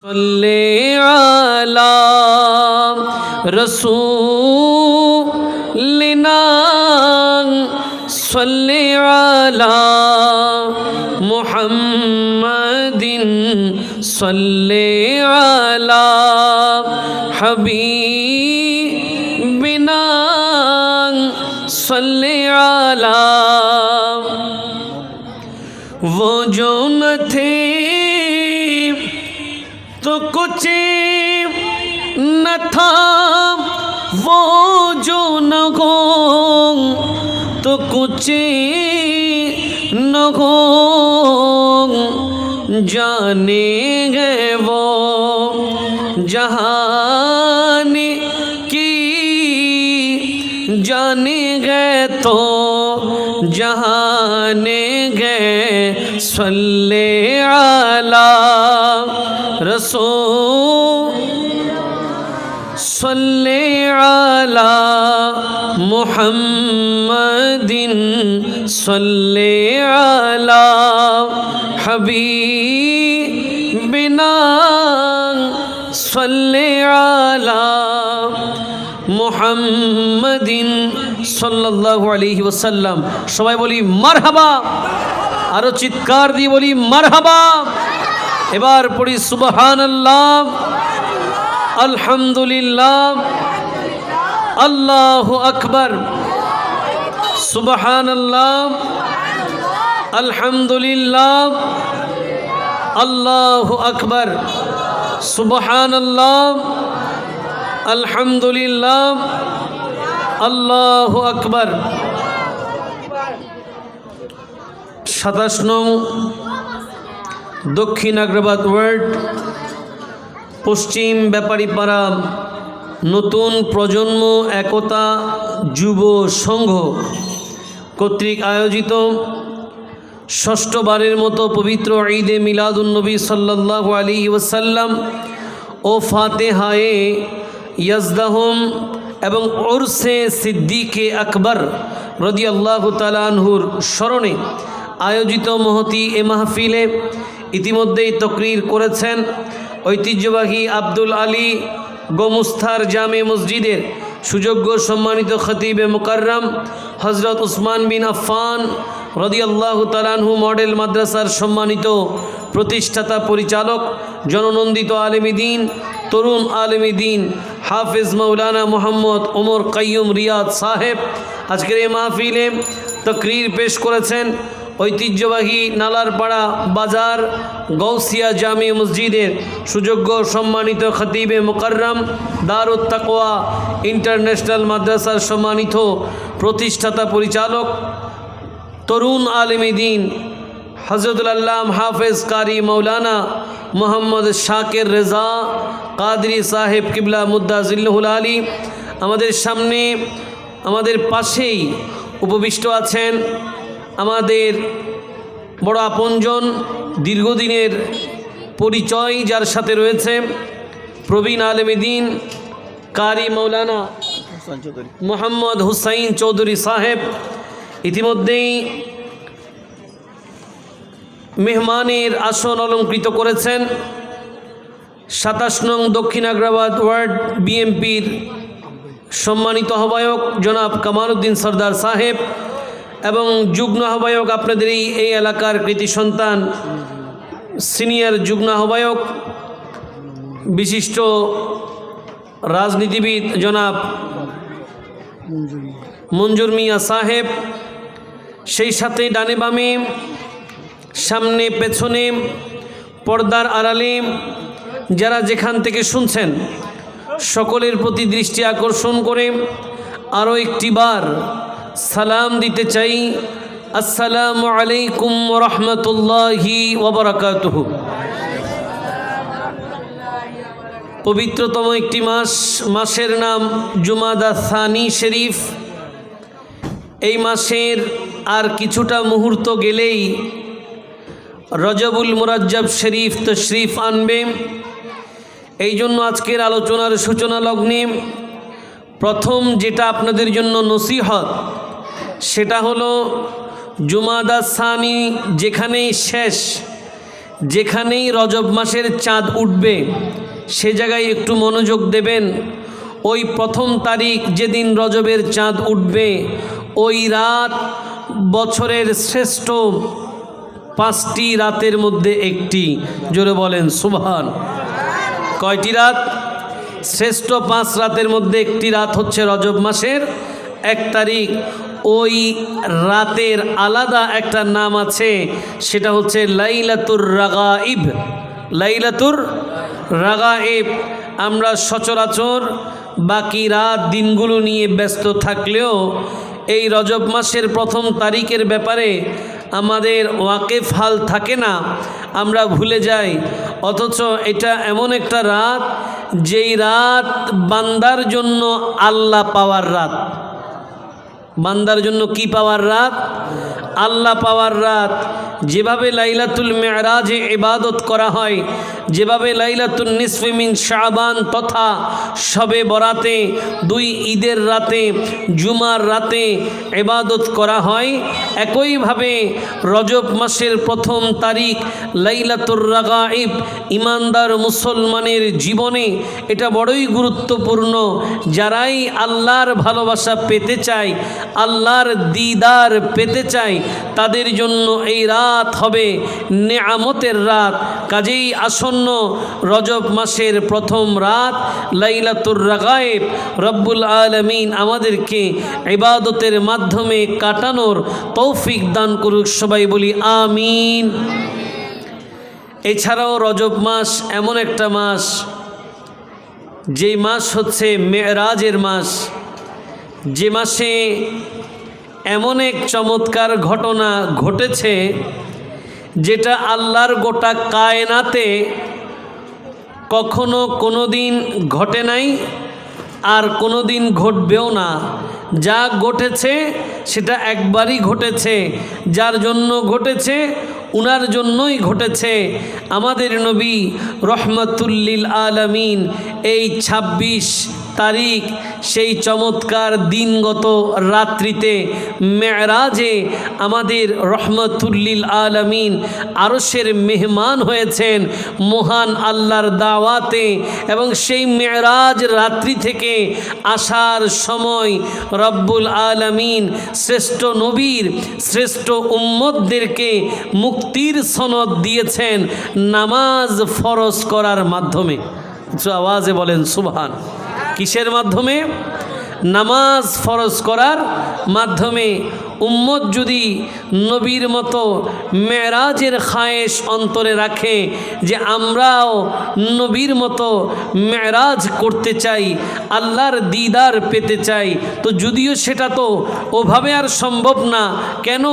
صلی علی رسولنا صلی علی محمد صلی علی حبیبنا صلی علی وہ جو نہ تھے تو کچھ نہ تھا، وہ جو نہ ہو تو کچھ نہ ہو، جانیں گے وہ جہان کی، جانیں گے تو جہانیں گے۔ صلی علی رسول صلی علی محمد صلی علی حبیبنا صلی علی محمد সাল্লাল্লাহু আলাইহি ওয়াসাল্লাম। সবাই বলি মারহাবা, আরো চিৎকার দিয়ে বলি মারহাবা। এবার পড়ি সুবহানাল্লাহ, আলহামদুলিল্লাহ, আল্লাহু আকবার। সুবহানাল্লাহ, আলহামদুলিল্লাহ, আল্লাহু আকবার। সুবহানাল্লাহ, আলহামদুলিল্লাহ, আল্লাহু আকবার। 27 নং দক্ষিণ আগ্রাবাদ ওয়ার্ড, পশ্চিম ব্যাপারীপাড়া নতুন প্রজন্ম একতা যুব সংঘ কর্তৃক আয়োজিত ষষ্ঠবারের মতো পবিত্র ঈদে মিলাদুন্নবী সাল্লাল্লাহু আলাইহি ওয়াসাল্লাম ও ফাতেহায়ে ইয়াজদাহুম এবং উরসে সিদ্দিকে আকবর রাদিয়াল্লাহু তাআলা আনহুর স্মরণে আয়োজিত মহতি এ মাহফিলে ইতিমধ্যেই তকরির করেছেন ঐতিহ্যবাহী আব্দুল আলী গোমুস্তার জামে মসজিদের সুযোগ্য সম্মানিত খতিবে মুকাররম হযরত উসমান বিন আফফান রাদিয়াল্লাহু তাআলা আনহু মডেল মাদ্রাসার সম্মানিত প্রতিষ্ঠাতা পরিচালক জননন্দিত আলেমী দ্বীন তরুণ আলেমী দ্বীন হাফেজ মাওলানা মোহাম্মদ ওমর কাইয়ুম রিয়াদ সাহেব আজকের এই মাহফিলে তকরির পেশ করেছেন ঐতিহ্যবাহী নালারপাড়া বাজার গৌসিয়া জামে মসজিদের সুযোগ্য সম্মানিত খতিবে মুকাররম দারুত তাকওয়া ইন্টারন্যাশনাল মাদ্রাসার সম্মানিত প্রতিষ্ঠাতা পরিচালক তরুণ আলেমী দ্বীন হযরতুল আল্লামা হাফেজ কারি মাওলানা মোহাম্মদ শাকির রেজা কাদরি সাহেব কিবলা মুদ্দা জিল্লুহুল আলী আমাদের সামনে আমাদের পাশেই উপবিষ্ট আছেন আমাদের বড় আপনজন, দীর্ঘদিনের পরিচয় যার সাথে রয়েছে প্রবীণ আলেমী দ্বীন কারি মাওলানা মোহাম্মদ হুসাইন চৌধুরী সাহেব ইতিমধ্যেই মেহমানের আসন অলঙ্কৃত করেছেন। 27 নং দক্ষিণ আগ্রাবাদ ওয়ার্ড বিএমপির সম্মানিত আহ্বায়ক জনাব কামালউদ্দিন সরদার সাহেব এবং যুগ্ম আহ্বায়ক আপনাদের এই এলাকার কৃতি সন্তান সিনিয়র যুগ্ম আহ্বায়ক বিশিষ্ট রাজনীতিবিদ জনাব মঞ্জুর মিয়া সাহেব, সেই সাথে ডানে বামে সামনে পেছনে পর্দার আড়ালে যারা যেখান থেকে শুনছেন সকলের প্রতি দৃষ্টি আকর্ষণ করে আরও একটিবার সালাম দিতে চাই। আসসালামু আলাইকুম ওয়া রাহমাতুল্লাহি ওয়া বারাকাতুহু। পবিত্রতম একটি মাসের নাম জুমাদা সানি শরীফ। এই মাসের আর কিছুটা মুহূর্ত গেলেই রজবুল মুরাজ্জব শরীফ তশরিফ আনবে। এই জন্য আজকের আলোচনার সূচনা লগ্নে প্রথম যেটা আপনাদের জন্য নসিহত সেটা হলো জুমাদা সানি যেখানেই শেষ যেখানেই রজব মাসের চাঁদ উঠবে সে জায়গায় একটু মনোযোগ দেবেন। ওই প্রথম তারিখ যেদিন রজবের চাঁদ উঠবে ওই রাত বছরের শ্রেষ্ঠ 5টি রাতের মধ্যে একটি। জোরে বলেন সুবহান। কয়টি রাত? শ্রেষ্ঠ 5 রাতের মধ্যে একটি রাত হচ্ছে রজব মাসের 1 তারিখ। ওই রাতের আলাদা একটা নাম আছে, সেটা হচ্ছে লাইলাতুর রাগাইব। লাইলাতুর রাগাইব। আমরা সচরাচর বাকি রাত দিনগুলো নিয়ে ব্যস্ত থাকলেও এই রজব মাসের প্রথম তারিখের ব্যাপারে আমাদের ওয়াকিফ হাল থাকে না, আমরা ভুলে যাই। অথচ এটা এমন একটা রাত যেই রাত বান্দার জন্য আল্লাহ পাওয়ার রাত। বান্দার জন্য কি পাওয়ার রাত? আল্লাহ পাওয়ার রাত। যেভাবে লাইলাতুল মেরাজে ইবাদত করা হয়, যেভাবে লাইলাতুল নিসফে মিন শাবান তথা শবে বরাতে 2 ঈদের রাতে জুমার রাতে ইবাদত করা হয়, একইভাবে রজব মাসের প্রথম তারিখ লাইলাতুর রাগাইব ইমানদার মুসলমানের জীবনে এটা বড়ই গুরুত্বপূর্ণ। যারাই আল্লাহর ভালোবাসা পেতে চায়, আল্লাহর দিদার পেতে চায়, তাদের জন্য এই রাত হবে নেয়ামতের রাত। কাজেই আসন্ন রজব মাসের প্রথম রাত লাইলাতুর রাগাইব রব্বুল আলামিন আমাদেরকে ইবাদতের মাধ্যমে কাটানোর তৌফিক দান করুক। সবাই বলি আমিন। এছাড়াও রজব মাস এমন একটা মাস, যেই মাস হচ্ছে মেরাজের মাস, যে মাসে এমন এক চমৎকার ঘটনা ঘটেছে যেটা আল্লাহর গোটা কায়নাতে কখনো কোনো দিন ঘটে নাই আর কোনো দিন ঘটবেও না। যা ঘটেছে সেটা একবারই ঘটেছে, যার জন্য ঘটেছে উনার জন্যই ঘটেছে। আমাদের নবী রহমাতুল্লিল আলামিন এই 26 তারিখ সেই চমৎকার দিনগত রাত্রিতে মেরাজে আমাদের রহমাতুল্লিল আলামিন আরশের মেহমান হয়েছেন মহান আল্লাহর দাওয়াতে। এবং সেই মেরাজ রাত্রি থেকে আসার সময় রব্বুল আলামিন শ্রেষ্ঠ নবীর শ্রেষ্ঠ উম্মতদেরকে মুক্তির সনদ দিয়েছেন নামাজ ফরজ করার মাধ্যমে। আওয়াজে বলেন সুবহান। কিসের মাধ্যমে? নামাজ ফরজ করার মাধ্যমে। উম্মত যদি নবীর মতো মেরাজের খায়েশ অন্তরে রাখে যে আমরাও নবীর মতো মেরাজ করতে চাই, আল্লাহর দিদার পেতে চাই, তো যদিও সেটা তো ওভাবে আর সম্ভব না। কেন?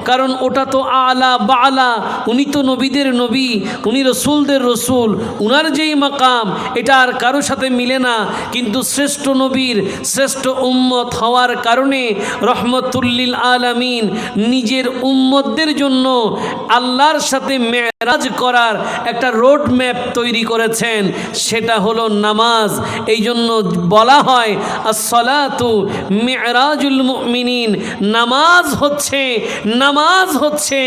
কারণ ওটা তো আলা বালা, উনি তো নবীদের নবী, উনি রসুলদের রসুল, উনার যেই মাকাম এটা আর কারো সাথে মিলে না। কিন্তু শ্রেষ্ঠ নবীর শ্রেষ্ঠ উম্মত হওয়ার কারণে রহমতুল্লিল আলামিন নিজের উম্মতদের জন্য আল্লাহর সাথে মেরাজ করার একটা রোড ম্যাপ তৈরি করেছেন, সেটা হলো নামাজ। এই জন্য বলা হয় আসসালাতু মিরাজুল মুমিনিন। নামাজ হচ্ছে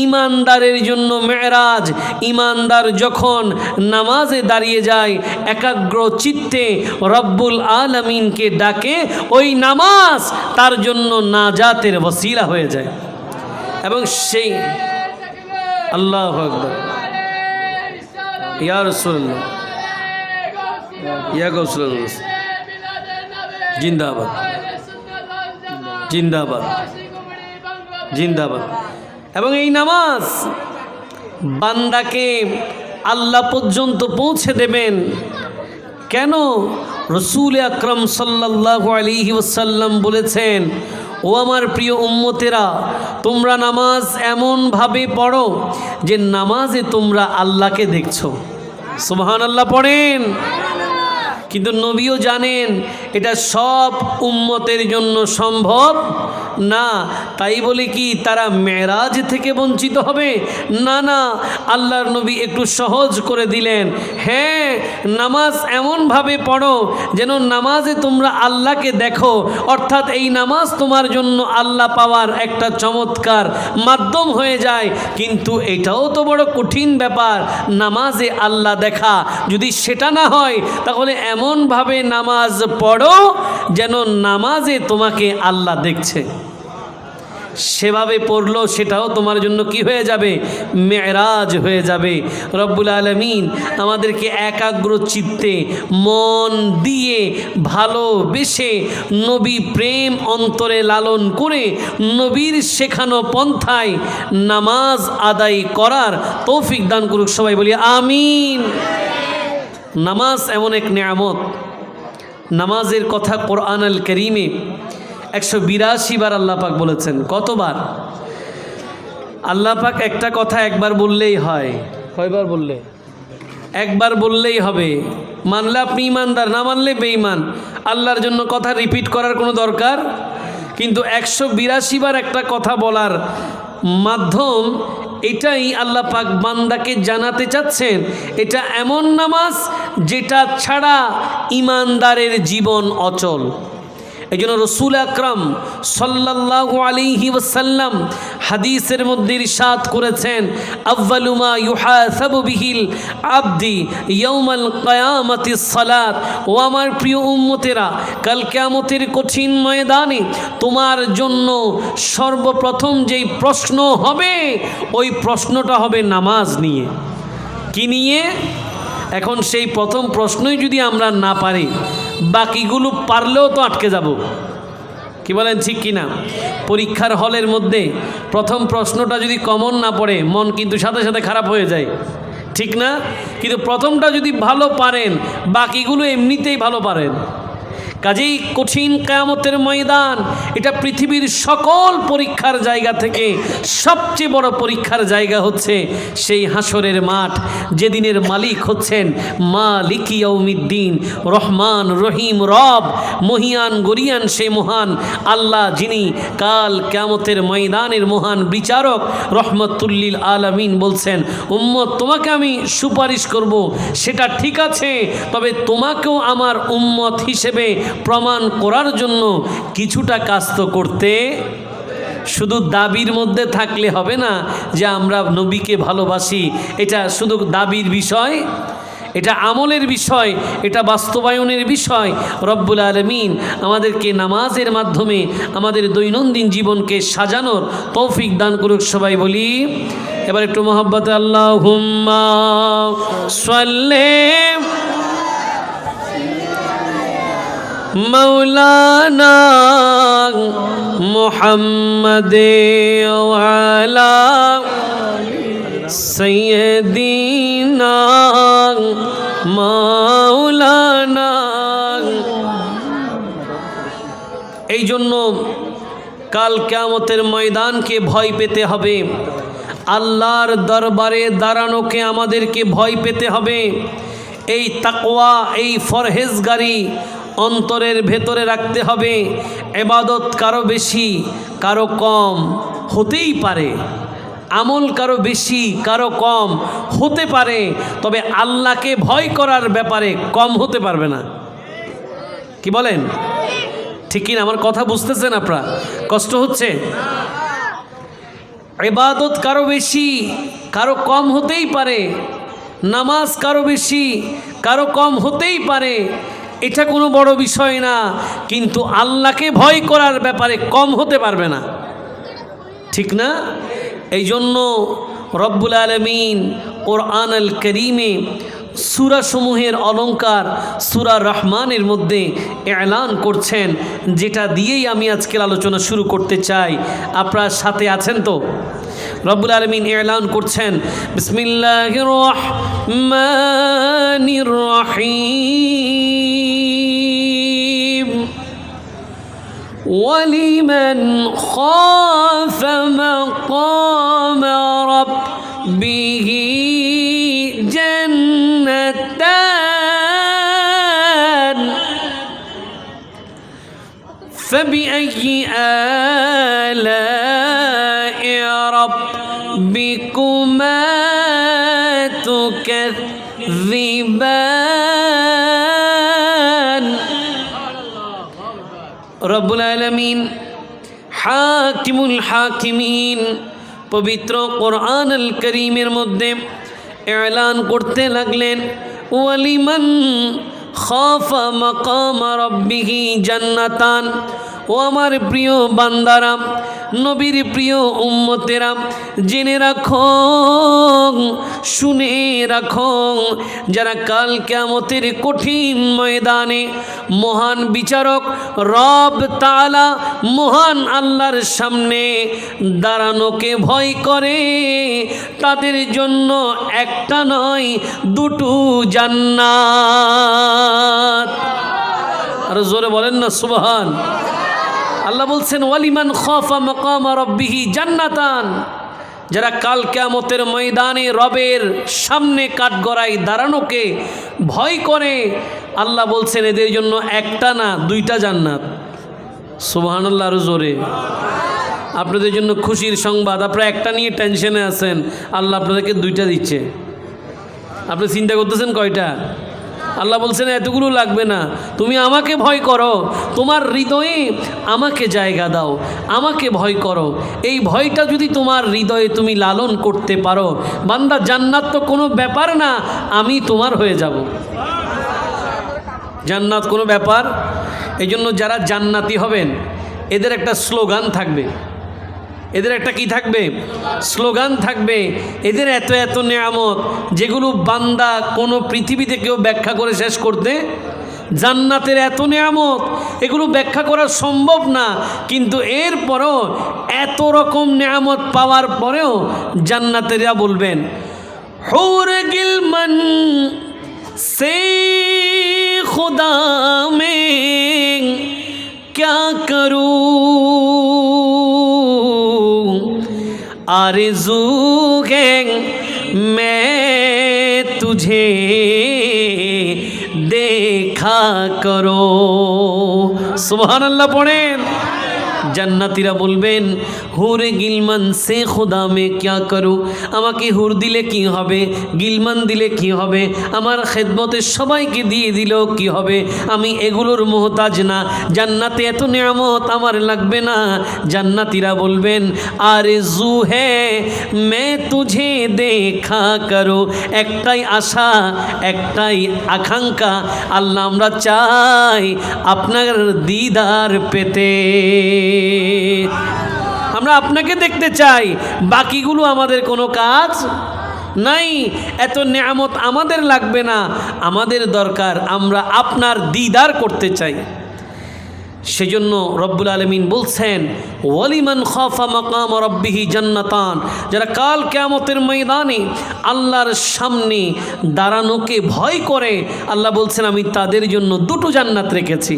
ইমানদারের জন্য মেরাজ। ইমানদার যখন নামাজে দাঁড়িয়ে যায় একাগ্র চিত্তে রব্বুল আলামিনকে ডাকে, ওই নামাজ তার জন্য নাজাতের ওসিলা হয়ে যায়। এবং সেই আল্লাহু আকবার, ইয়া রাসূলুল্লাহ, ইয়া রাসূলুল্লাহ, জিন্দাবাদ জিন্দাবাদ জিন্দাবাদ। এবং এই নামাজ বান্দাকে আল্লাহ পর্যন্ত পৌঁছে দেবেন। কেন? রসুল আকরাম সাল্লাল্লাহু আলাইহি ওয়াসাল্লাম বলেছেন, ও আমার প্রিয় উম্মতেরা, তোমরা নামাজ এমনভাবে পড়ো যে নামাজে তোমরা আল্লাহকে দেখছো। সুবহানাল্লাহ পড়েন। কিন্তু নবীও জানেন এটা সব উম্মতের জন্য সম্ভব না। তাই বলে কি তারা মেরাজ থেকে বঞ্চিত হবে? না না, আল্লাহর নবী একটু সহজ করে দিলেন। হ্যাঁ, নামাজ এমনভাবে পড়ো যেন নামাজে তোমরা আল্লাহকে দেখো, অর্থাৎ এই নামাজ তোমার জন্য আল্লাহ পাওয়ার একটা চমৎকার মাধ্যম হয়ে যায়। কিন্তু এটাও তো বড় কঠিন ব্যাপার, নামাজে আল্লাহ দেখা। যদি সেটা না হয় তাহলে এমনভাবে নামাজ পড়ো যেন নামাজে তোমাকে আল্লাহ দেখছে। সেভাবে পড়লো, সেটাও তোমার জন্য কি হয়ে যাবে? মেরাজ হয়ে যাবে। রব্বুল আলামিন আমাদেরকে একাগ্র চিত্তে মন দিয়ে ভালোবেসে নবী প্রেম অন্তরে লালন করে নবীর শেখানো পন্থায় নামাজ আদায় করার তৌফিক দান করুক। সবাই বলি আমিন। নামাজ এমন এক নেয়ামত, নামাজের কথা কোরআন আল কারীমে 182 বার আল্লাহ পাক বলেছেন। কতবার? আল্লাহ পাক একটা কথা একবার বললেই হয়। কয়বার বললে? একবার বললেই হবে। মানলে আপনি ইমানদার, না মানলে বেঈমান। আল্লাহর জন্য কথা রিপিট করার কোনো দরকার। কিন্তু 182 বার একটা কথা বলার মাধ্যম এটাই আল্লাহ পাক বান্দাকে জানাতে চাচ্ছেন, এটা এমন নামাজ যেটা ছাড়া ইমানদারের জীবন অচল। এই জন্য রসুল আকরাম সাল্লাল্লাহু আলাইহি ওয়াসাল্লাম হাদিসের মধ্যে ইরশাদ করেছেন, আউয়ালু মা ইউহাসাবু বিহিল আবদি ইয়াউমাল কিয়ামাতিস সালাত। ও আমার প্রিয় উম্মতেরা, কাল কিয়ামতের কঠিন ময়দানে তোমার জন্য সর্বপ্রথম যেই প্রশ্ন হবে, ওই প্রশ্নটা হবে নামাজ নিয়ে। কি নিয়ে? এখন সেই প্রথম প্রশ্নই যদি আমরা না পারি, বাকিগুলো পারলেও তো আটকে যাব। কি বলেন, ঠিক কি না? পরীক্ষার হলের মধ্যে প্রথম প্রশ্নটা যদি কমন না পড়ে, মন কিন্তু সাথে সাথে খারাপ হয়ে যায়, ঠিক না? কিন্তু প্রথমটা যদি ভালো পারেন, বাকিগুলো এমনিতেই ভালো পারেন। কাজেই কঠিন কিয়ামতের ময়দান এটা পৃথিবীর সকল পরীক্ষার জায়গা থেকে সবচেয়ে বড় পরীক্ষার জায়গা হচ্ছে সেই হাসরের মাঠ, যেদিনের মালিক হচ্ছেন মালিক ইয়াউমিদ্দিন, রহমান রহিম রব, মহিয়ান গরিয়ান সেই মহান আল্লাহ, যিনি কাল কিয়ামতের ময়দানের মহান বিচারক। রহমতুল্লিল আলামিন বলছেন, উম্মত তোমাকে আমি সুপারিশ করব, সেটা ঠিক আছে, তবে তোমাকেও আমার উম্মত হিসেবে প্রমাণ করার জন্য কিছুটা কাজ তো করতে। শুধু দাবির মধ্যে থাকলে হবে না যে আমরা নবীকে ভালোবাসি, এটা শুধু দাবির বিষয়, এটা আমলের বিষয়, এটা বাস্তবায়নের বিষয়। রব্বুল আলামিন আমাদেরকে নামাজের মাধ্যমে আমাদের দৈনন্দিন জীবনকে সাজানোর তৌফিক দান করুক। সবাই বলি এবার একটু মহব্বতে আল্লাহুম্মা সাল্লি মৌলানা মুহাম্মদে ওয়ালা সাইয়্যিদিনা মাওলানা। এই জন্য কাল কিয়ামতের ময়দানকে ভয় পেতে হবে, আল্লাহর দরবারে দাঁড়ানোকে আমাদেরকে ভয় পেতে হবে। এই তাকওয়া, এই ফরহেজগারি অন্তরের ভেতরে রাখতে হবে। ইবাদত কারো বেশি কারো কম হতেই পারে, আমল কারো বেশি কারো কম হতে পারে, তবে আল্লাহকে ভয় করার ব্যাপারে কম হতে পারবে না। কি বলেন, ঠিক কিনা? আমার কথা বুঝতেছেন আপনারা? কষ্ট হচ্ছে? ইবাদত কারো বেশি কারো কম হতেই পারে, নামাজ কারো বেশি কারো কম হতেই পারে, এটা কোনো বড় বিষয় না, কিন্তু আল্লাহকে ভয় করার ব্যাপারে কম হতে পারবে না, ঠিক না? এই জন্য রব্বুল আলামিন কোরআন আল কারীমে সূরা সমূহের অলঙ্কার সূরা রহমানের মধ্যে এলান করছেন, যেটা দিয়েই আমি আজকের আলোচনা শুরু করতে চাই। আপনার সাথে আছেন তো? রব্বুল আলামিন এলান করছেন, বিসমিল্লাহির রহমানির রহিম, ওয়ালিমান খাফা মাকামা রাব্বিহি জান্নাতান فبأي آلاء ربكما تكذبان রব্বুল আলামিন হাকিমুল হাকিমিন পবিত্র কোরআনুল কারীমের মধ্যে এলান করতে লাগলেন ওয়ালিমান খাফা মাকাম রাব্বিহি জান্নাতান। ও আমার প্রিয় বান্দারা, নবীর প্রিয় উম্মতেরা, জেনে রাখো, শুনে রাখো, যারা কাল কিয়ামতের কঠিন ময়দানে মহান বিচারক রব তাআলা মহান আল্লাহর সামনে দাঁড়ানোকে ভয় করে, তাদের জন্য একটা নয় দুটো জান্নাত। আর জোরে বলেন না সুবহান। আল্লাহ বলছেন ওয়ালিমান খাফা মাকাম রাব্বিহি জান্নাতান, যারা কাল কিয়ামতের ময়দানে রবের সামনে কাঠগড়ায় দাঁড়ানোকে ভয় করে, আল্লাহ বলছেন এদের জন্য একটা না দুইটা জান্নাত। সুবহানাল্লাহ। আর জোরে। আপনাদের জন্য খুশির সংবাদ, আপনারা একটা নিয়ে টেনশনে আছেন, আল্লাহ আপনাদেরকে দুইটা দিচ্ছে। আপনি চিন্তা করতেছেন কয়টা? আল্লাহ বলছেন এতগুলো লাগবে না, তুমি আমাকে ভয় করো, তোমার হৃদয়ে আমাকে জায়গা দাও, আমাকে ভয় করো। এই ভয়টা যদি তোমার হৃদয়ে তুমি লালন করতে পারো, বান্দা জান্নাত তো কোনো ব্যাপার না, আমি তোমার হয়ে যাব। জান্নাত কোনো ব্যাপার। এই জন্য যারা জান্নাতি হবেন এদের একটা স্লোগান থাকবে, এদের একটা কি থাকবে? স্লোগান থাকবে। এদের এত এত নেয়ামত যেগুলো বান্দা কোনো পৃথিবীতে কেউ ব্যাখ্যা করে শেষ করতে, জান্নাতের এত নেয়ামত এগুলো ব্যাখ্যা করা সম্ভব না। কিন্তু এরপরও এত রকম নেয়ামত পাওয়ার পরেও জান্নাতেরা বলবেন হুর গিলমান সে খুদা মে ক্যা করু आरज़ू है मैं तुझे देखा करो। सुबहानाल्लाह पढ़ें। জান্নাতীরা বলবেন হুরে গিলমান সে খোদা মে ক্যা করু, আমাকে হুর দিলে কি হবে, গিলমান দিলে কি হবে, আমার খেদমতের সবাইকে দিয়ে দিলেও কি হবে, আমি এগুলোর মোহতাজ না, জান্নাতে এত নিয়ামত আমার লাগবে না। জান্নাতীরা বলবেন আরজু হে মে তুঝে দেখা করো, একটাই আশা, একটাই আকাঙ্ক্ষা, আল্লাহ আমরা চাই আপনার দিদার পেতে, আমরা আপনাকে দেখতে চাই, বাকিগুলো আমাদের কোনো কাজ নাই। এত নেয়ামত আমাদের লাগবে না, আমাদের দরকার আমরা আপনার দিদার করতে চাই। সেজন্য রব্বুল আলামিন বলছেন ওয়ালিমান খাফা মাকাম রাব্বিহি জান্নাতান, যারা কাল কিয়ামতের ময়দানে আল্লাহর সামনে দাঁড়ানোকে ভয় করে, আল্লাহ বলছেন আমি তাদের জন্য দুটো জান্নাত রেখেছি।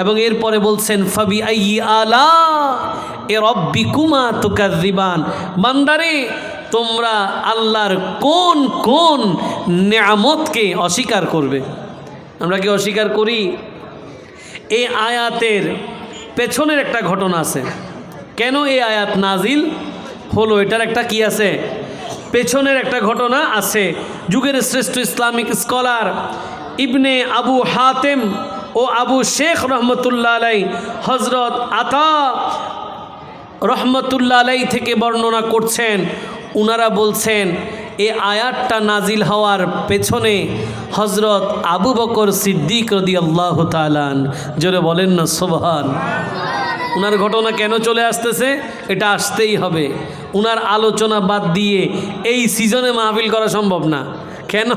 এবং এরপরে বলছেন ফাবি আইয়ি আলা এ রব্বিকুমা তুকাযযিবান, বান্দারে তোমরা আল্লাহর কোন কোন নিয়ামতকে অস্বীকার করবে। আমরা কি অস্বীকার করি? এই আয়াতের পেছনের একটা ঘটনা আছে। কেন এই আয়াত নাজিল হলো এটার একটা কি আছে, পেছনের একটা ঘটনা আছে। যুগের শ্রেষ্ঠ ইসলামিক স্কলার ইবনে আবু হাতেম ও আবু শেখ রহমতুল্লাহ আলাই, হজরত আতা রহমতুল্লাহ আলাই থেকে বর্ণনা করছেন। উনারা বলছেন এই আয়াতটা নাজিল হওয়ার পেছনে হজরত আবু বকর সিদ্দিক রাদিয়াল্লাহু তাআলা আনহু, জোরে বলেন না সুবহান। উনার ঘটনা কেন চলে আসতেছে, এটা আসতেই হবে। উনার আলোচনা বাদ দিয়ে এই সিজনে মাহফিল করা সম্ভব না। কেন?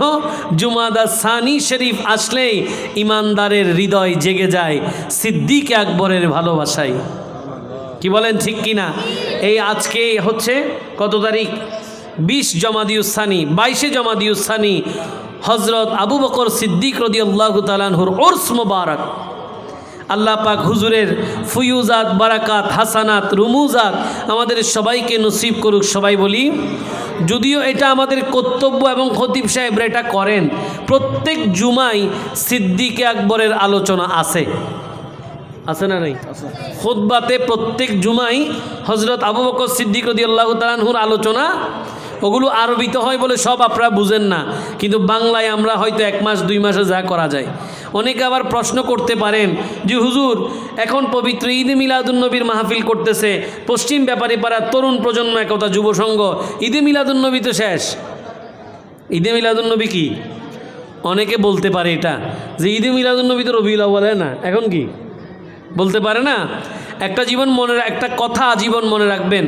জুমাদা সানি শরীফ আসলেই ইমানদারের হৃদয় জেগে যায় সিদ্দিক আকবরের ভালোবাসায়। কি বলেন ঠিক কিনা? এই আজকে হচ্ছে কত তারিখ? 20 জমাদিউসানি, 22 জমাদিউসানি হজরত আবু বকর সিদ্দিক রাদিয়াল্লাহু তাআলা আনহুর উরস মুবারক। আল্লাহ পাক হুজুরের ফুয়ুজাত, বারাকাত, হাসানাত, রুমুজাত আমাদের সবাইকে নসিব করুক। সবাই বলি, যদিও এটা আমাদের কর্তব্য এবং খতিব সাহেবরা এটা করেন, প্রত্যেক জুমায় সিদ্দিক আকবরের আলোচনা আছে। আছে না নাই? খুতবাতে প্রত্যেক জুমাই হযরত আবু বকর সিদ্দিক রাদিয়াল্লাহু তাআলা আনহুর আলোচনা, ওগুলো আরবিতে হয় বলে সব আপনারা বুঝেন না, কিন্তু বাংলায় আমরা হয়তো 1 মাস 2 মাসে যা করা যায়। অনেকে আবার প্রশ্ন করতে পারেন যে হুজুর এখন পবিত্র ঈদে মিলাদুন্নবীর মাহফিল করতেছে পশ্চিম ব্যাপারীপাড়া তরুণ প্রজন্ম একতা যুব সংঘ, ঈদে মিলাদুন্নবী তো শেষ, ঈদে মিলাদুন্নবী কি? অনেকে বলতে পারে এটা যে ঈদে মিলাদুন্নবী তো রবিউল আউয়ালে না, এখন কি বলতে পারে না। একটা কথা জীবন মনে রাখবেন,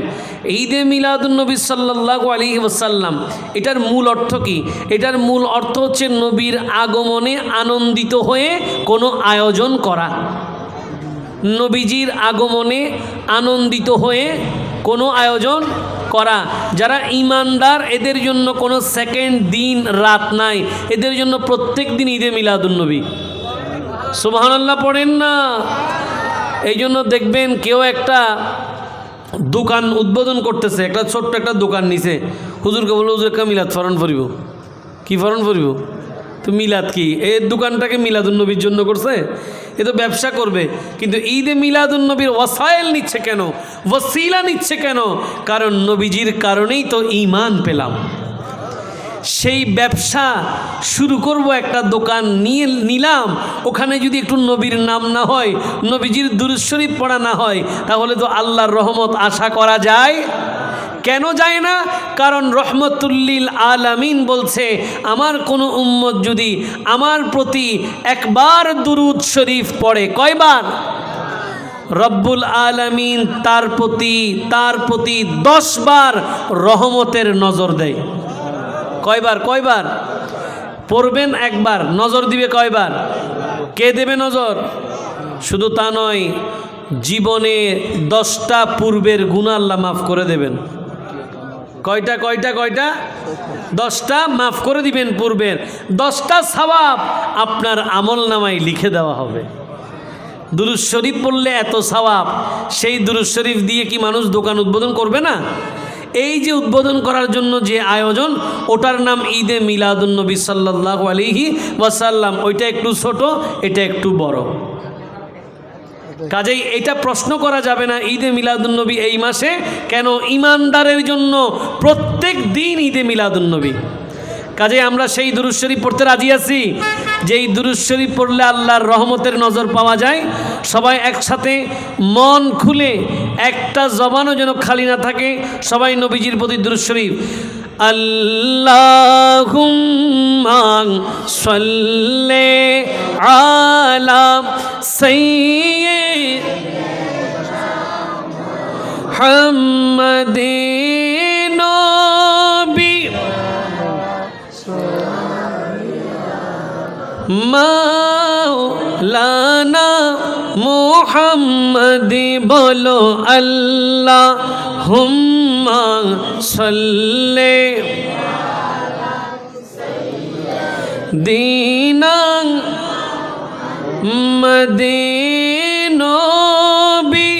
ঈদে মিলাদুন্নবী সাল্লাল্লাহু আলাইহি ওয়াসাল্লাম, এটার মূল অর্থ কি? এটার মূল অর্থ হচ্ছে নবীর আগমনে আনন্দিত হয়ে কোনো আয়োজন করা। নবীজির আগমনে আনন্দিত হয়ে কোনো আয়োজন করা। যারা ঈমানদার এদের জন্য কোনো সেকেন্ড দিন রাত নাই, এদের জন্য প্রত্যেক দিন ঈদে মিলাদুন্নবী। সুবহানাল্লাহ পড়েন না। এই জন্য দেখবেন কেউ একটা দোকান উদ্বোধন করতেছে, একটা ছোট্ট একটা দোকান নিছে, হুজুরকে বললো হুজুর একটা মিলাদ ফরন ফরিব। কি ফরন ফরিব? তো মিলাদ কি? এই দোকানটাকে মিলাদুন্নবীর জন্য করছে, এ তো ব্যবসা করবে। কিন্তু ঈদে মিলাদুন্নবীর ওয়াসাইল নিচ্ছে কেন, ওয়াসিলা নিচ্ছে কেন? কারণ নবীজির কারণেই তো ঈমান পেলাম। সেই ব্যবসা শুরু করব, একটা দোকান নিলাম, ওখানে যদি একটু নবীর নাম না হয়, নবীজির দুরূদ শরীফ পড়া না হয়, তাহলে তো আল্লাহর রহমত আশা করা যায়? কেন যায় না? কারণ রহমতুল্লিল আলামিন বলছে, আমার কোনো উম্মত যদি আমার প্রতি একবার দুরূদ শরীফ পড়ে, কয়বার? রব্বুল আলামিন তার প্রতি 10 বার রহমতের নজর দেয়। কয়বার? পড়বেন একবার, নজর দিবে কয়বার? কে দেবে নজর? শুধু তা নয়, জীবনে 10টা পূর্বের গুনাহ আল্লাহ মাফ করে দেবেন। কয়টা? 10টা মাফ করে দিবেন পূর্বের। 10টা সওয়াব আপনার আমল নামায় লিখে দেওয়া হবে। দুরূদ শরীফ পড়লে এত সওয়াব, সেই দুরূদ শরীফ দিয়ে কি মানুষ দোকান উদ্বোধন করবে না? এই যে উদ্বোধন করার জন্য যে আয়োজন, ওটার নাম ঈদে মিলাদুন্নবী সাল্লাল্লাহু আলাইহি ওয়াসাল্লাম। ওইটা একটু ছোট, এটা একটু বড়। কাজেই এটা প্রশ্ন করা যাবে না ঈদে মিলাদুন্নবী এই মাসে কেন? ঈমানদারের জন্য প্রত্যেক দিন ঈদে মিলাদুন্নবী। কাজেই আমরা সেই দুরূদ শরীফ পড়তে রাজি আছি, যেই দুরূদ শরীফ পড়লে আল্লাহর রহমতের নজর পাওয়া যায়। সবাই একসাথে মন খুলে, একটা জবানও যেন খালি না থাকে, সবাই নবীজির প্রতি দুরূদ শরীফ। আল্লাহুম্মা সাল্লি আলা সাইয়্যিদিনা মুহাম্মাদিন নবী মাওলানা মুহাম্মদি, বলো আল্লাহুম্মা সাল্লি দিনা মুহাম্মাদিন নবী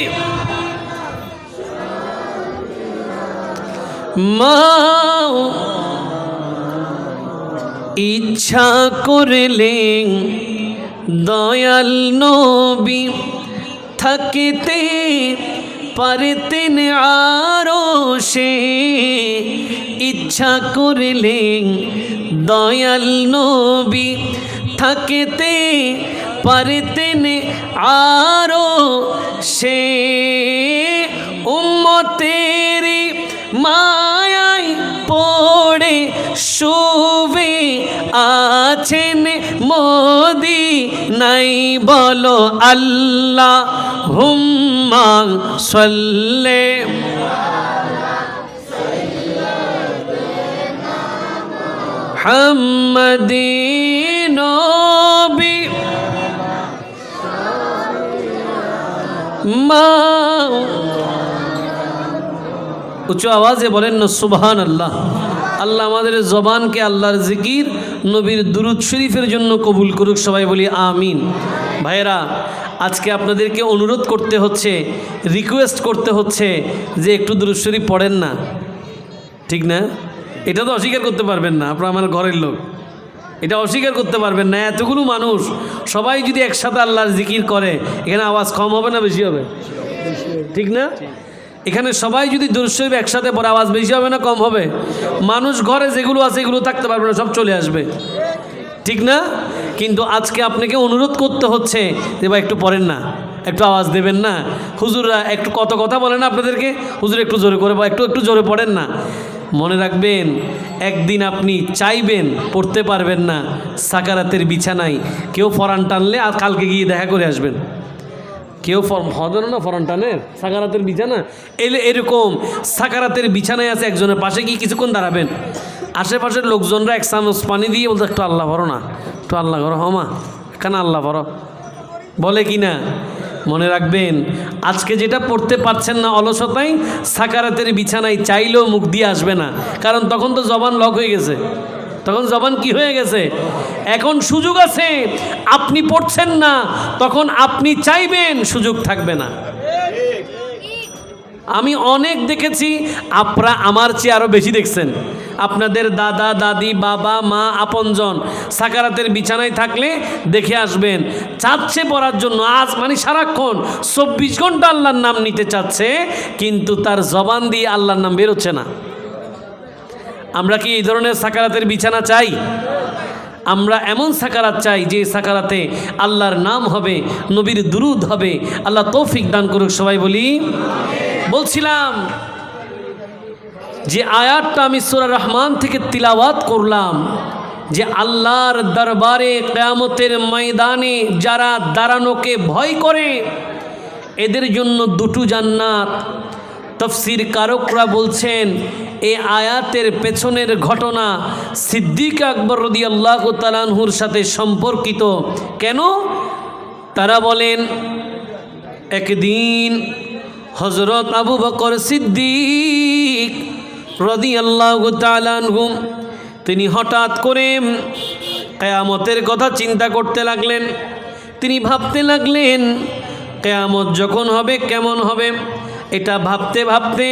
ইচ্ছা করলেন দয়াল নবী থাকিতে পারতেন আরশে। ইচ্ছা করলেন দয়াল নবী থাকিতে পারতেন আরশে। উম্মতের মায়ায় পড়ে শুবে আছেন মদিনায়, বলো আল্লাহুম্মা সাল্লি মুহাম্মাদিন নবী উচ্চ আওয়াজে বলেন না সুবহানাল্লাহ। আল্লাহ আমাদের জবানকে আল্লাহর জিকির, নবীর দুরূদ শরীফের জন্য কবুল করুক। সবাই বলি আমিন। ভাইরা, আজকে আপনাদেরকে অনুরোধ করতে হচ্ছে, রিকোয়েস্ট করতে হচ্ছে যে একটু দুরূদ শরীফ পড়েন না, ঠিক না? এটা তো অস্বীকার করতে পারবেন না, আপনারা আমার ঘরের লোক, এটা অস্বীকার করতে পারবেন না। এতগুলো মানুষ সবাই যদি একসাথে আল্লাহর জিকির করে, এখানে আওয়াজ কম হবে না বেশি হবে? ঠিক না? এখানে সবাই যদি দুরূদ শরীফ একসাথে পড়ে আওয়াজ বেশি হবে না কম হবে? মানুষ ঘরে যেগুলো আছে এগুলো থাকতে পারবে না, সব চলে আসবে, ঠিক না? কিন্তু আজকে আপনাকে অনুরোধ করতে হচ্ছে যে ভাই একটু পড়েন না, একটু আওয়াজ দেবেন না। হুজুররা একটু কত কথা বলে না আপনাদেরকে, হুজুর একটু জোরে করে বা একটু জোরে পড়েন না। মনে রাখবেন, একদিন আপনি চাইবেন পড়তে পারবেন না, সাকারাতের বিছানায় কেউ ফরান টানলে আর কালকে গিয়ে দেখা করে আসবেন। কেউ হবে না ফরান টানের সাকারাতের বিছানা এলে, এরকম সাকারাতের বিছানায় আছে, একজনের পাশে গিয়ে কিছুক্ষণ দাঁড়াবেন। আশেপাশের লোকজনরা এক চামচ পানি দিয়ে বলতে একটু আল্লাহ ভরো না, একটু আল্লাহ করো, হমা কেন আল্লাহ ভরো বলে কি না? মনে রাখবেন, আজকে যেটা পড়তে পারছেন না অলসতায়, সাকারাতের বিছানায় চাইলেও মুখ দিয়ে আসবে না, কারণ তখন তো জবান লক হয়ে গেছে, তখন জবান কি হয়ে গেছে। এখন সুযোগ আছে, আপনি পড়ছেন না, তখন আপনি চাইবেন, সুযোগ থাকবে না। আমি অনেক দেখেছি, আপনারা আমার চেয়ে আরও বেশি দেখছেন। আপনাদের দাদা দাদি বাবা মা আপনজন সাকারাতের বিছানায় থাকলে দেখে আসবেন, চাচ্ছে পড়ার জন্য, আজ মানে সারাক্ষণ 24 ঘন্টা আল্লাহর নাম নিতে চাচ্ছে, কিন্তু তার জবান দিয়ে আল্লাহর নাম বেরোচ্ছে না। আমরা কি এই ধরনের সাকারাতের বিছানা চাই? আমরা এমন সাকারাত চাই যে সাকারাতে আল্লাহর নাম হবে, নবীর দুরুদ হবে। আল্লাহ তৌফিক দান করুক, সবাই বলি। বলছিলাম যে আয়াতটা আমি সূরা রহমান থেকে তিলাওয়াত করলাম, যে আল্লাহর দরবারে কিয়ামতের ময়দানে যারা দাঁড়ানোকে ভয় করে এদের জন্য দুটো জান্নাত। তাফসীর কারকরা বলছেন এই আয়াতের পেছনের ঘটনা সিদ্দিক আকবর রাদিয়াল্লাহু তাআলা আনহুর সাথে সম্পর্কিত। কেন? তারা বলেন একদিন হযরত আবু বকর সিদ্দিক রাদিয়াল্লাহু তাআলা আনহু তিনি হঠাৎ করে কিয়ামতের কথা চিন্তা করতে লাগলেন। তিনি ভাবতে লাগলেন কিয়ামত যখন হবে কেমন হবে। এটা ভাবতে ভাবতে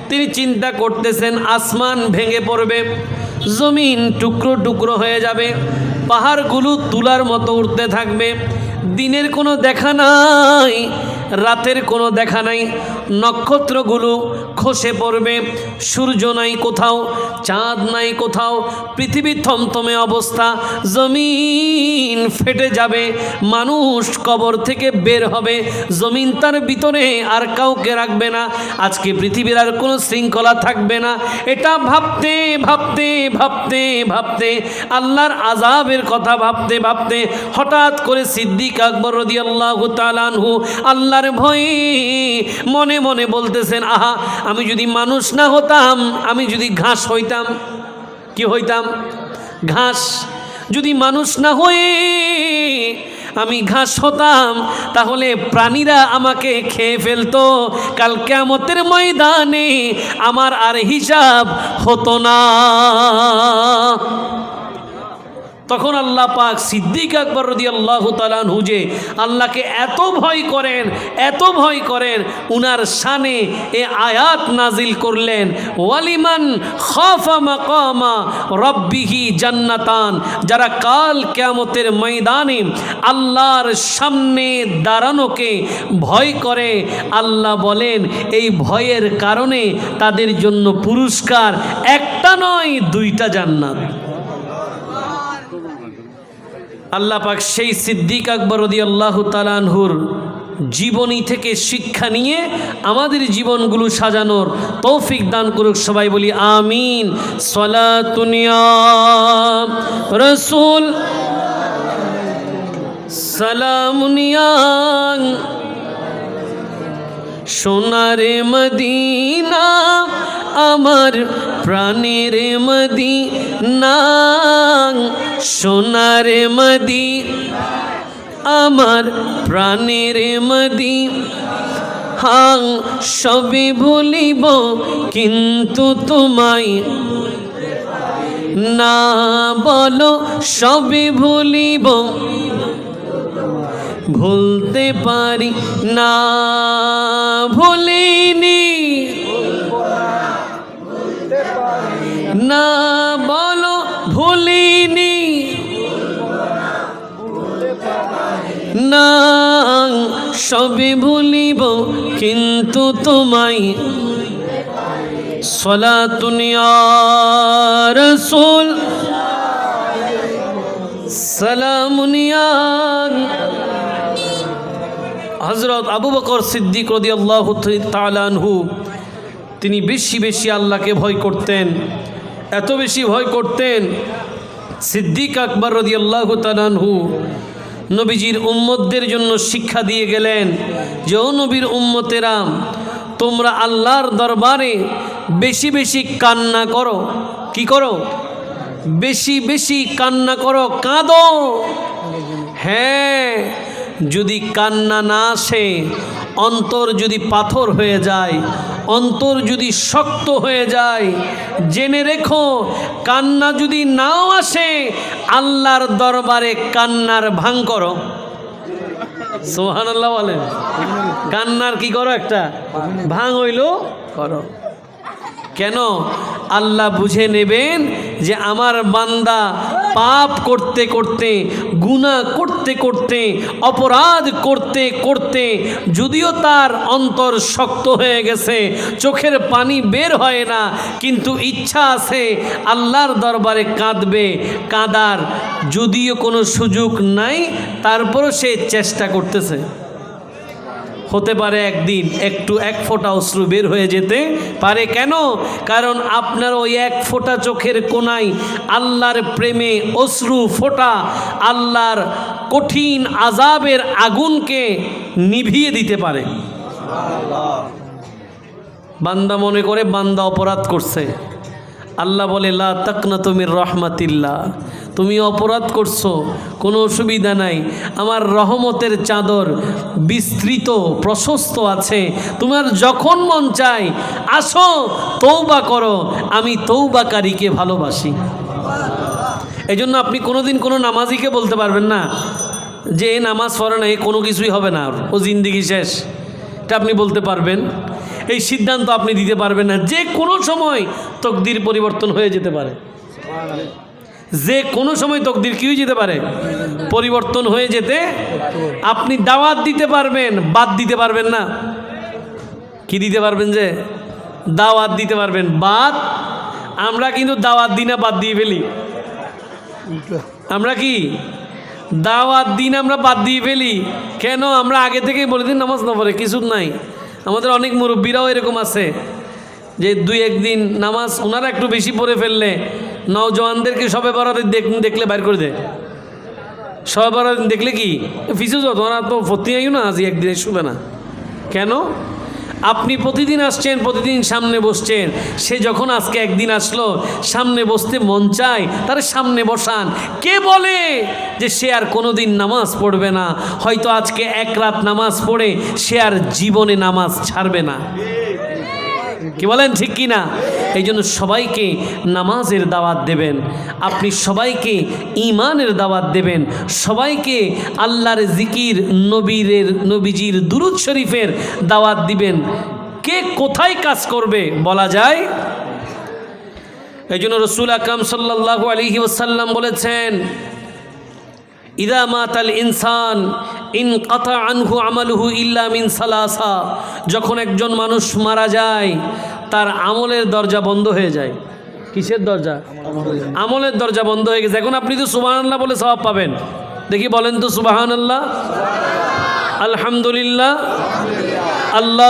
তিনি চিন্তা করতেছেন আসমান ভেঙে পড়বে, জমিন টুকরো টুকরো হয়ে যাবে, পাহাড়গুলো তুলার মতো উঠতে থাকবে, দিনের কোনো দেখা নাই, রাতের কোনো দেখা নাই, নক্ষত্রগুলো খসে পড়বে, সূর্য নাই কোথাও, চাঁদ নাই কোথাও, পৃথিবী থমথমে অবস্থা, জমিন ফেটে যাবে, মানুষ কবর থেকে বের হবে, জমিন তার ভিতরে আর কাউকে রাখবে না, আজকে পৃথিবীর আর কোনো শৃঙ্খলা থাকবে না। এটা ভাবতে ভাবতে ভাবতে ভাবতে আল্লাহর আযাবের কথা ভাবতে ভাবতে হঠাৎ করে সিদ্দিক আকবর রাদিয়াল্লাহু তাআলা আনহু আল্লাহর ভয়ে মনে মনে বলতেছেন, আহা আমি যদি মানুষ না হতাম, আমি যদি ঘাস হইতাম। কি হইতাম? ঘাস। যদি মানুষ না হয়ে আমি ঘাস হতাম, তাহলে প্রাণীরা আমাকে খেয়ে ফেলতো, কাল কিয়ামতের ময়দানে আমার আর হিসাব হতো না। তখন আল্লাহ পাক সিদ্দিক আকবর রাদিয়াল্লাহু তাআলা আনহু যে আল্লাহকে এত ভয় করেন, এত ভয় করেন, উনার শানে এ আয়াত নাজিল করলেন, ওয়ালিমান খাফা মাকামা রাব্বিহি জান্নাতান। যারা কাল কিয়ামতের ময়দানে আল্লাহর সামনে দাঁড়ানোকে ভয় করে, আল্লাহ বলেন এই ভয়ের কারণে তাদের জন্য পুরস্কার একটা নয়, দুইটা জান্নাত। আল্লাহ পাক সেই সিদ্দিক আকবর রাদিয়াল্লাহু তাআলা আনহুর জীবনী থেকে শিক্ষা নিয়ে আমাদের জীবনগুলো সাজানোর তৌফিক দান করুক, সবাই বলি আমিন। সালাতুন ইয়া রাসূল, সালামুন ইয়া সোনারে মদিনা, আমার প্রাণের মদিনা, সোনারে মদিনা, আমার প্রাণের মদিনা, সবে ভুলিব কিন্তু তোমায় না, বলো সবে ভুলিব, ভুলতে পারি না, ভুলিনি না, বলো ভুলিনি না, সবে ভুলিব কিন্তু তোমায়। সলাতুন ইয়া রাসূল সালামুন ইয়া। হযরত আবু বকর সিদ্দিক রাদিয়াল্লাহু তাআলা আনহু তিনি বেশি বেশি আল্লাহকে ভয় করতেন, এত বেশি ভয় করতেন। সিদ্দিক আকবর রাদিয়াল্লাহু তাআলা আনহু নবীজির উম্মতদের জন্য শিক্ষা দিয়ে গেলেন যে ও নবীর উম্মতেরা, তোমরা আল্লাহর দরবারে বেশি বেশি কান্না করো। কি করো? বেশি বেশি কান্না করো, কাঁদো। হ্যাঁ, যদি কান্না না আসে, অন্তর যদি পাথর হয়ে যায়, অন্তর যদি শক্ত হয়ে যায়, জেনে রেখো কান্না যদি নাও আসে, আল্লাহর দরবারে কান্নার ভাঙ করো। সুবহানাল্লাহ বলেন। কান্নার কি করো? একটা ভাঙ হইল করো। কেন? আল্লাহ বুঝে নেবেন যে আমার বান্দা পাপ করতে করতে, গুনাহ করতে করতে, অপরাধ করতে করতে যদিও তার অন্তর শক্ত হয়ে গেছে, চোখের পানি বের হয় না, কিন্তু ইচ্ছা আছে আল্লাহর দরবারে কাঁদবে, কাঁদার যদিও কোনো সুযোগ নাই, তারপরও সে চেষ্টা করতেছে। হতে পারে একদিন একটু এক ফোঁটা অশ্রু বের হয়ে যেতে পারে। কেন? কারণ আপনার ওই এক ফোঁটা চোখের কোণায় আল্লাহর প্রেমে অশ্রু ফোঁটা আল্লাহর কঠিন আযাবের আগুনকে নিভিয়ে দিতে পারে। বান্দা মনে করে বান্দা অপরাধ করছে, আল্লাহ বলে লা তাকনাতু মির রাহমাতিল্লাহ, তুমি অপরাধ করছো, কোনো অসুবিধা নাই, আমার রহমতের চাদর বিস্তৃত প্রশস্ত আছে, তোমার যখন মন চায় আসো তওবা করো, আমি তওবাকারীকে ভালোবাসি। এই জন্য আপনি কোনোদিন কোনো নামাজিকে বলতে পারবেন না যে এ নামাজ পড়ে না, এ কোনো কিছুই হবে না, ও জিন্দিগি শেষ। এটা আপনি বলতে পারবেন, এই সিদ্ধান্ত আপনি দিতে পারবেন না। যে কোনো সময় তকদির পরিবর্তন হয়ে যেতে পারে, যে কোনো সময় তকদির কি হয়ে যেতে পারে? পরিবর্তন হয়ে যেতে। আপনি দাওয়াত দিতে পারবেন, বাদ দিতে পারবেন না। কি দিতে পারবেন? যে দাওয়াত দিতে পারবেন, বাদ। আমরা কিন্তু দাওয়াত দিই না, বাদ দিয়ে ফেলি। আমরা কি দাওয়াত দিন, আমরা বাদ দিয়ে ফেলি। কেন? আমরা আগে থেকেই বলে দিন নামাজ না পড়ে কিছু নাই। আমাদের অনেক মুরব্বীরাও এরকম আছে যে দুই একদিন নামাজ ওনারা একটু বেশি পড়ে ফেললে নওজওয়ানদেরকে সবে বরাতে দেখলে বাইর করে দেয়। সবে বরাত দেখলে কি ফিসু যত, ওরা তো ফতি আইও না, আজ একদিনে শুবে না। কেন? আপনি প্রতিদিন আসছেন, প্রতিদিন সামনে বসছেন, সে যখন আজকে একদিন আসলো সামনে বসতে মন চায়, তার সামনে বসান। কে বলে যে সে আর কোনোদিন নামাজ পড়বে না? হয়তো আজকে এক রাত নামাজ পড়ে সে আর জীবনে নামাজ ছাড়বে না। কি বলেন, ঠিক কি না? এই জন্য সবাইকে নামাজের দাওয়াত দেবেন, আপনি সবাইকে ঈমানের দাওয়াত দেবেন, সবাইকে আল্লাহর জিকির, নবীজির দুরূদ শরীফের দাওয়াত দিবেন। কে কোথায় কাজ করবে বলা যায়? এই জন্য রাসূল আকরাম সাল্লাল্লাহু আলাইহি ওয়াসাল্লাম বলেছেন, ইদা মাতাল ইনসান ইনকাতা আনহু আমালুহু ইল্লা মিন সালাসা। যখন একজন মানুষ মারা যায় তার আমলের দরজা বন্ধ হয়ে যায়। কিসের দরজা? আমলের দরজা বন্ধ হয়ে গেছে। এখন আপনি তো সুবহানাল্লাহ বলে সওয়াব পাবেন। দেখি বলেন তো সুবহানাল্লাহ, আলহামদুলিল্লাহ, আল্লাহ